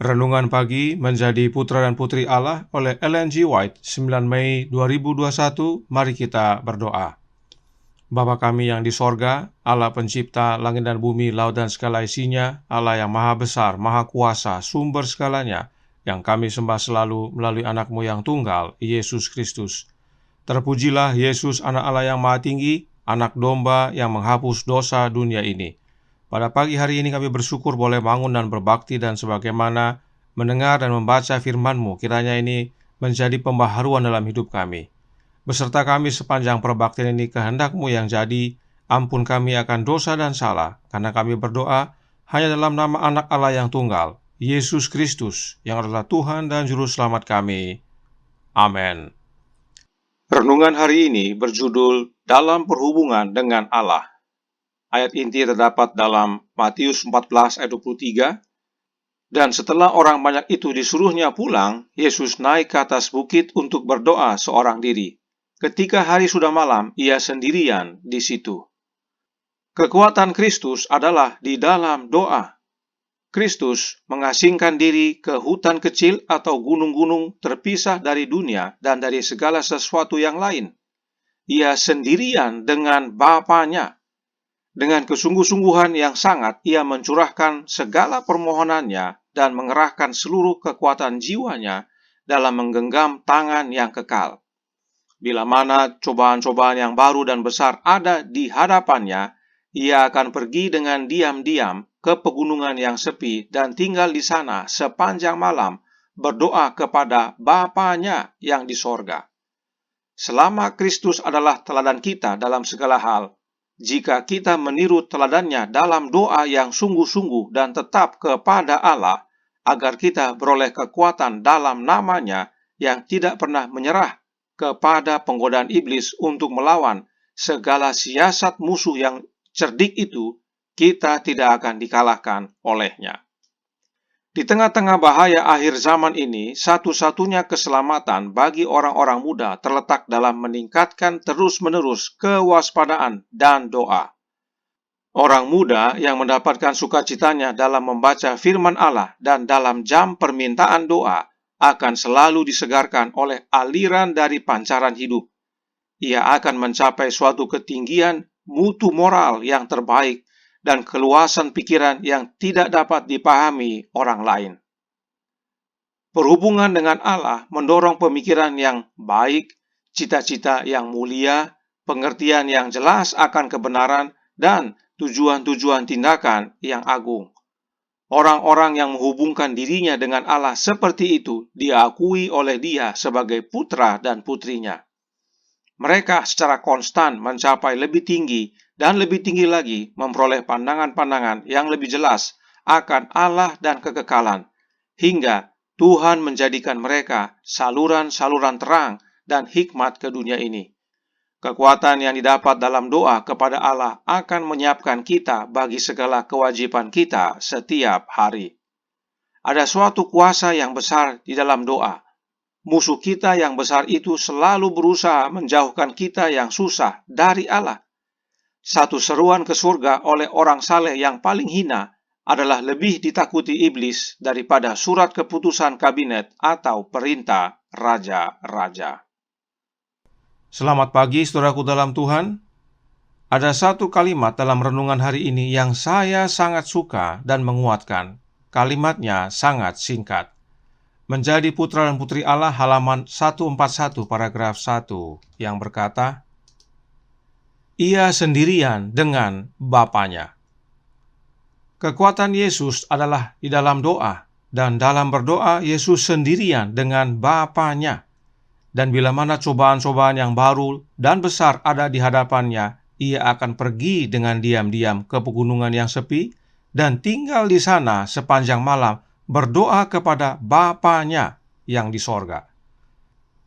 Renungan Pagi Menjadi Putra dan Putri Allah oleh Ellen G. White, 9 Mei 2021. Mari kita berdoa. Bapa kami yang di sorga, Allah pencipta langit dan bumi, laut dan segala isinya, Allah yang maha besar, maha kuasa, sumber segalanya, yang kami sembah selalu melalui anak-Mu yang tunggal, Yesus Kristus. Terpujilah Yesus, anak Allah yang maha tinggi, anak domba yang menghapus dosa dunia ini. Pada pagi hari ini kami bersyukur boleh bangun dan berbakti, dan sebagaimana mendengar dan membaca firman-Mu, kiranya ini menjadi pembaharuan dalam hidup kami. Beserta kami sepanjang perbaktian ini, kehendak-Mu yang jadi, ampun kami akan dosa dan salah, karena kami berdoa hanya dalam nama anak Allah yang tunggal, Yesus Kristus, yang adalah Tuhan dan Juru Selamat kami. Amin. Renungan hari ini berjudul Dalam Perhubungan dengan Allah. Ayat inti terdapat dalam Matius 14 ayat 23. Dan setelah orang banyak itu disuruhnya pulang, Yesus naik ke atas bukit untuk berdoa seorang diri. Ketika hari sudah malam, ia sendirian di situ. Kekuatan Kristus adalah di dalam doa. Kristus mengasingkan diri ke hutan kecil atau gunung-gunung terpisah dari dunia dan dari segala sesuatu yang lain. Ia sendirian dengan Bapanya. Dengan kesungguh-sungguhan yang sangat, ia mencurahkan segala permohonannya dan mengerahkan seluruh kekuatan jiwanya dalam menggenggam tangan yang kekal. Bila mana cobaan-cobaan yang baru dan besar ada di hadapannya, ia akan pergi dengan diam-diam ke pegunungan yang sepi dan tinggal di sana sepanjang malam, berdoa kepada Bapanya yang di sorga. Selama Kristus adalah teladan kita dalam segala hal, jika kita meniru teladannya dalam doa yang sungguh-sungguh dan tetap kepada Allah, agar kita beroleh kekuatan dalam namanya yang tidak pernah menyerah kepada penggodaan iblis untuk melawan segala siasat musuh yang cerdik itu, kita tidak akan dikalahkan olehnya. Di tengah-tengah bahaya akhir zaman ini, satu-satunya keselamatan bagi orang-orang muda terletak dalam meningkatkan terus-menerus kewaspadaan dan doa. Orang muda yang mendapatkan sukacitanya dalam membaca firman Allah dan dalam jam permintaan doa akan selalu disegarkan oleh aliran dari pancaran hidup. Ia akan mencapai suatu ketinggian mutu moral yang terbaik dan keluasan pikiran yang tidak dapat dipahami orang lain. Perhubungan dengan Allah mendorong pemikiran yang baik, cita-cita yang mulia, pengertian yang jelas akan kebenaran, dan tujuan-tujuan tindakan yang agung. Orang-orang yang menghubungkan dirinya dengan Allah seperti itu diakui oleh Dia sebagai putra dan putrinya. Mereka secara konstan mencapai lebih tinggi dan lebih tinggi lagi, memperoleh pandangan-pandangan yang lebih jelas akan Allah dan kekekalan, hingga Tuhan menjadikan mereka saluran-saluran terang dan hikmat ke dunia ini. Kekuatan yang didapat dalam doa kepada Allah akan menyiapkan kita bagi segala kewajiban kita setiap hari. Ada suatu kuasa yang besar di dalam doa. Musuh kita yang besar itu selalu berusaha menjauhkan kita yang susah dari Allah. Satu seruan ke surga oleh orang saleh yang paling hina adalah lebih ditakuti iblis daripada surat keputusan kabinet atau perintah raja-raja. Selamat pagi saudaraku dalam Tuhan. Ada satu kalimat dalam renungan hari ini yang saya sangat suka dan menguatkan. Kalimatnya sangat singkat. Menjadi Putra dan Putri Allah, halaman 141 paragraf 1, yang berkata, Ia sendirian dengan Bapanya. Kekuatan Yesus adalah di dalam doa, dan dalam berdoa Yesus sendirian dengan Bapanya. Dan bila mana cobaan-cobaan yang baru dan besar ada di hadapannya, ia akan pergi dengan diam-diam ke pegunungan yang sepi dan tinggal di sana sepanjang malam, berdoa kepada Bapanya yang di sorga.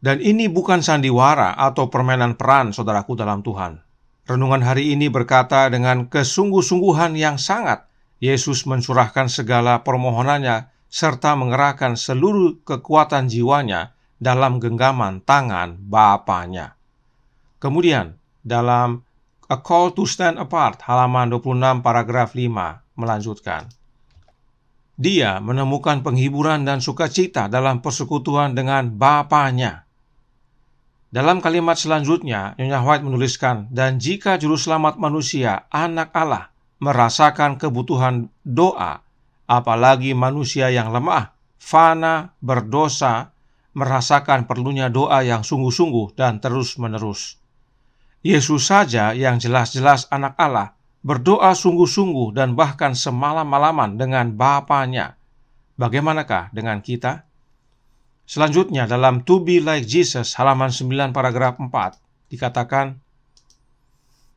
Dan ini bukan sandiwara atau permainan peran saudaraku dalam Tuhan. Renungan hari ini berkata dengan kesungguh-sungguhan yang sangat, Yesus mencurahkan segala permohonannya serta mengerahkan seluruh kekuatan jiwanya dalam genggaman tangan Bapanya. Kemudian, dalam A Call to Stand Apart, halaman 26 paragraf 5, melanjutkan. Dia menemukan penghiburan dan sukacita dalam persekutuan dengan Bapanya. Dalam kalimat selanjutnya, Nyonya White menuliskan, dan jika Juru Selamat manusia, Anak Allah, merasakan kebutuhan doa, apalagi manusia yang lemah, fana, berdosa, merasakan perlunya doa yang sungguh-sungguh dan terus-menerus. Yesus saja yang jelas-jelas Anak Allah, berdoa sungguh-sungguh dan bahkan semalam-malaman dengan Bapanya. Bagaimanakah dengan kita? Selanjutnya dalam To Be Like Jesus halaman 9 paragraf 4 dikatakan,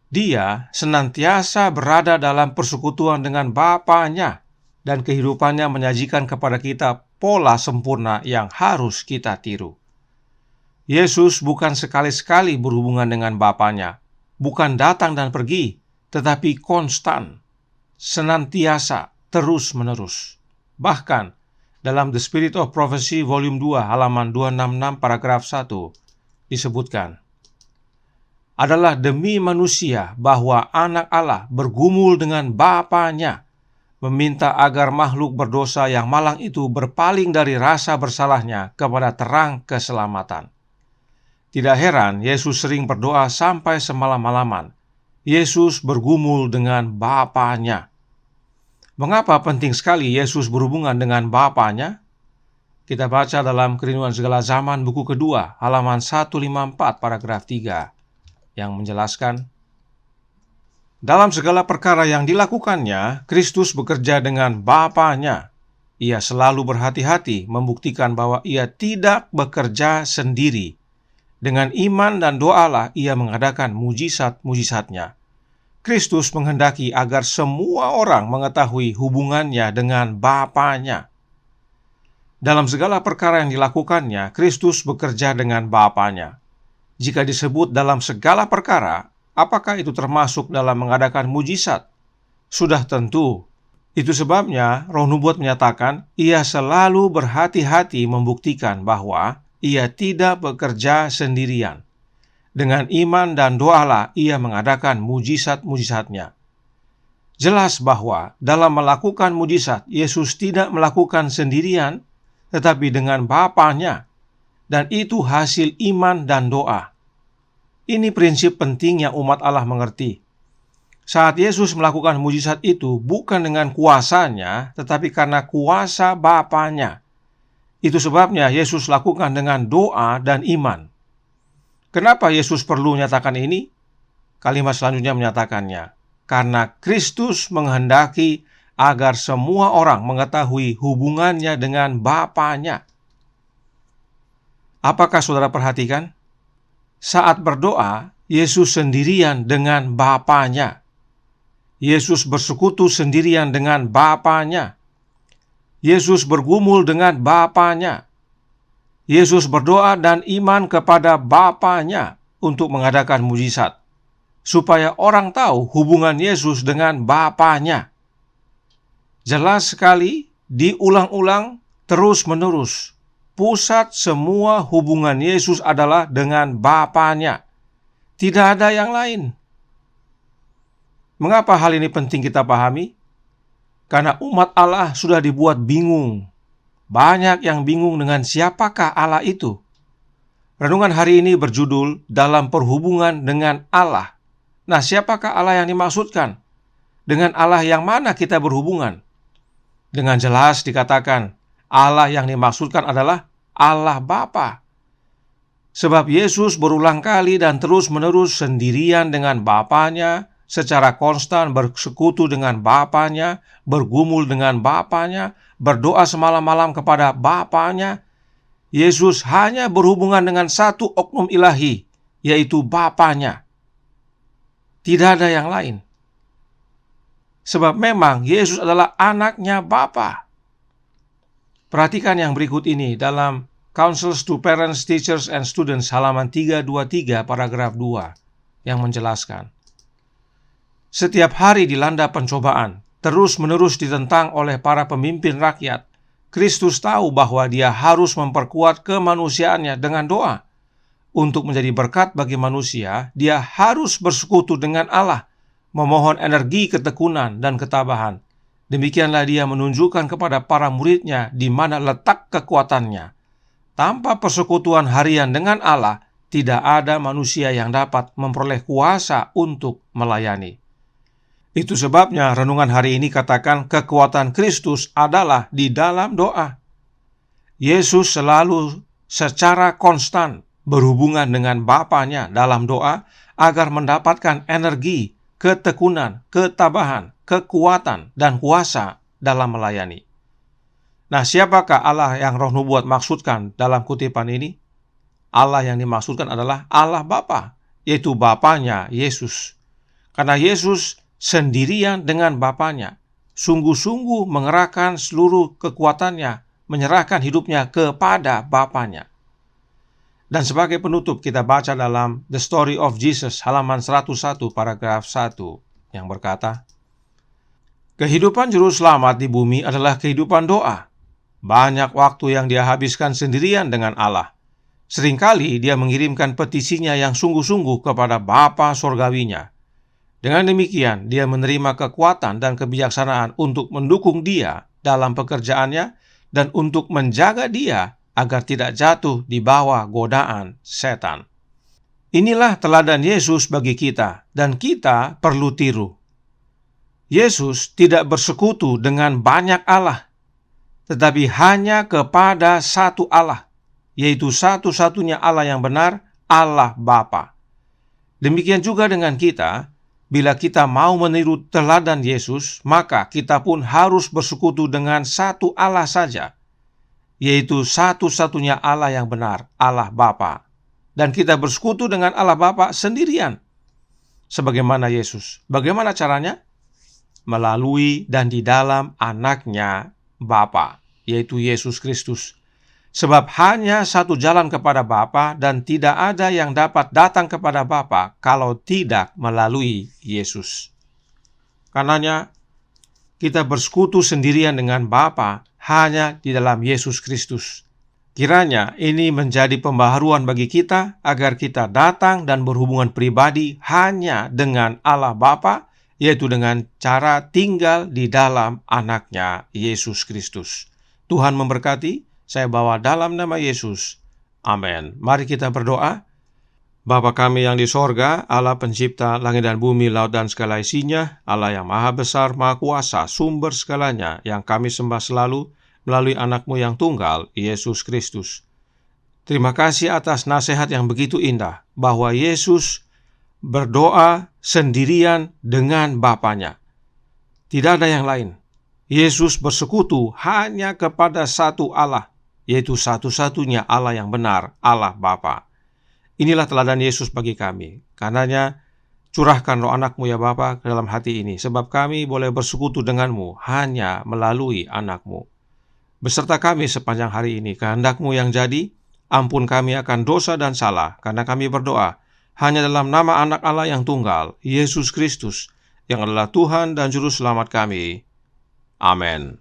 Dia senantiasa berada dalam persekutuan dengan Bapanya dan kehidupannya menyajikan kepada kita pola sempurna yang harus kita tiru. Yesus bukan sekali-sekali berhubungan dengan Bapanya, bukan datang dan pergi, tetapi konstan, senantiasa, terus-menerus. Bahkan, dalam The Spirit of Prophecy Volume 2 halaman 266 paragraf 1 disebutkan, adalah demi manusia bahwa Anak Allah bergumul dengan Bapanya, meminta agar makhluk berdosa yang malang itu berpaling dari rasa bersalahnya kepada terang keselamatan. Tidak heran Yesus sering berdoa sampai semalam-malaman. Yesus bergumul dengan Bapanya. Mengapa penting sekali Yesus berhubungan dengan Bapanya? Kita baca dalam Kerinduan Segala Zaman buku kedua, halaman 154 paragraf 3, yang menjelaskan, dalam segala perkara yang dilakukannya, Kristus bekerja dengan Bapanya. Ia selalu berhati-hati membuktikan bahwa ia tidak bekerja sendiri. Dengan iman dan doalah ia mengadakan mujizat-mujizatnya. Kristus menghendaki agar semua orang mengetahui hubungannya dengan Bapanya. Dalam segala perkara yang dilakukannya, Kristus bekerja dengan Bapanya. Jika disebut dalam segala perkara, apakah itu termasuk dalam mengadakan mujizat? Sudah tentu. Itu sebabnya Roh Nubuat menyatakan ia selalu berhati-hati membuktikan bahwa ia tidak bekerja sendirian. Dengan iman dan doalah ia mengadakan mujizat-mujizatnya. Jelas bahwa dalam melakukan mujizat, Yesus tidak melakukan sendirian, tetapi dengan Bapanya. Dan itu hasil iman dan doa. Ini prinsip penting yang umat Allah mengerti. Saat Yesus melakukan mujizat itu bukan dengan kuasanya, tetapi karena kuasa Bapanya. Itu sebabnya Yesus lakukan dengan doa dan iman. Kenapa Yesus perlu menyatakan ini? Kalimat selanjutnya menyatakannya, karena Kristus menghendaki agar semua orang mengetahui hubungannya dengan Bapanya. Apakah saudara perhatikan? Saat berdoa, Yesus sendirian dengan Bapanya. Yesus bersekutu sendirian dengan Bapanya. Yesus bergumul dengan Bapanya. Yesus berdoa dan iman kepada Bapanya untuk mengadakan mujizat, supaya orang tahu hubungan Yesus dengan Bapanya. Jelas sekali, diulang-ulang, terus-menerus. Pusat semua hubungan Yesus adalah dengan Bapanya. Tidak ada yang lain. Mengapa hal ini penting kita pahami? Karena umat Allah sudah dibuat bingung. Banyak yang bingung dengan siapakah Allah itu. Renungan hari ini berjudul dalam perhubungan dengan Allah. Nah, siapakah Allah yang dimaksudkan? Dengan Allah yang mana kita berhubungan? Dengan jelas dikatakan, Allah yang dimaksudkan adalah Allah Bapa. Sebab Yesus berulang kali dan terus-menerus sendirian dengan Bapanya, secara konstan bersekutu dengan Bapanya, bergumul dengan Bapanya, berdoa semalam-malam kepada Bapanya. Yesus hanya berhubungan dengan satu oknum ilahi, yaitu Bapanya. Tidak ada yang lain. Sebab memang Yesus adalah anaknya Bapa. Perhatikan yang berikut ini dalam Counsels to Parents, Teachers, and Students halaman 323 paragraf 2 yang menjelaskan, setiap hari dilanda pencobaan, terus-menerus ditentang oleh para pemimpin rakyat. Kristus tahu bahwa dia harus memperkuat kemanusiaannya dengan doa. Untuk menjadi berkat bagi manusia, dia harus bersekutu dengan Allah, memohon energi ketekunan dan ketabahan. Demikianlah dia menunjukkan kepada para muridnya di mana letak kekuatannya. Tanpa persekutuan harian dengan Allah, tidak ada manusia yang dapat memperoleh kuasa untuk melayani. Itu sebabnya renungan hari ini katakan kekuatan Kristus adalah di dalam doa. Yesus selalu secara konstan berhubungan dengan Bapanya dalam doa agar mendapatkan energi, ketekunan, ketabahan, kekuatan, dan kuasa dalam melayani. Nah, siapakah Allah yang Roh Nubuat maksudkan dalam kutipan ini? Allah yang dimaksudkan adalah Allah Bapa, yaitu Bapanya Yesus. Karena Yesus sendirian dengan Bapanya, sungguh-sungguh mengerahkan seluruh kekuatannya, menyerahkan hidupnya kepada Bapanya. Dan sebagai penutup kita baca dalam The Story of Jesus halaman 101 paragraf 1 yang berkata, kehidupan juru selamat di bumi adalah kehidupan doa. Banyak waktu yang dia habiskan sendirian dengan Allah. Seringkali dia mengirimkan petisinya yang sungguh-sungguh kepada Bapa Sorgawinya. Dengan demikian, dia menerima kekuatan dan kebijaksanaan untuk mendukung dia dalam pekerjaannya dan untuk menjaga dia agar tidak jatuh di bawah godaan setan. Inilah teladan Yesus bagi kita, dan kita perlu tiru. Yesus tidak bersekutu dengan banyak Allah, tetapi hanya kepada satu Allah, yaitu satu-satunya Allah yang benar, Allah Bapa. Demikian juga dengan kita. Bila kita mau meniru teladan Yesus, maka kita pun harus bersekutu dengan satu Allah saja, yaitu satu-satunya Allah yang benar, Allah Bapa. Dan kita bersekutu dengan Allah Bapa sendirian, sebagaimana Yesus. Bagaimana caranya? Melalui dan di dalam anaknya Bapa, yaitu Yesus Kristus. Sebab hanya satu jalan kepada Bapa dan tidak ada yang dapat datang kepada Bapa kalau tidak melalui Yesus. Karenanya, kita bersekutu sendirian dengan Bapa hanya di dalam Yesus Kristus. Kiranya ini menjadi pembaharuan bagi kita agar kita datang dan berhubungan pribadi hanya dengan Allah Bapa, yaitu dengan cara tinggal di dalam anaknya Yesus Kristus. Tuhan memberkati. Saya bawa dalam nama Yesus. Amin. Mari kita berdoa. Bapa kami yang di sorga, Allah pencipta langit dan bumi, laut dan segala isinya, Allah yang maha besar, maha kuasa, sumber segalanya, yang kami sembah selalu melalui anakmu yang tunggal, Yesus Kristus. Terima kasih atas nasihat yang begitu indah, bahwa Yesus berdoa sendirian dengan Bapanya. Tidak ada yang lain. Yesus bersekutu hanya kepada satu Allah, yaitu satu-satunya Allah yang benar, Allah Bapa. Inilah teladan Yesus bagi kami. Karenanya, curahkan roh anakmu ya Bapa ke dalam hati ini, sebab kami boleh bersekutu denganmu hanya melalui anakmu. Beserta kami sepanjang hari ini, kehendakmu yang jadi, ampun kami akan dosa dan salah, karena kami berdoa hanya dalam nama anak Allah yang tunggal, Yesus Kristus, yang adalah Tuhan dan Juru Selamat kami. Amin.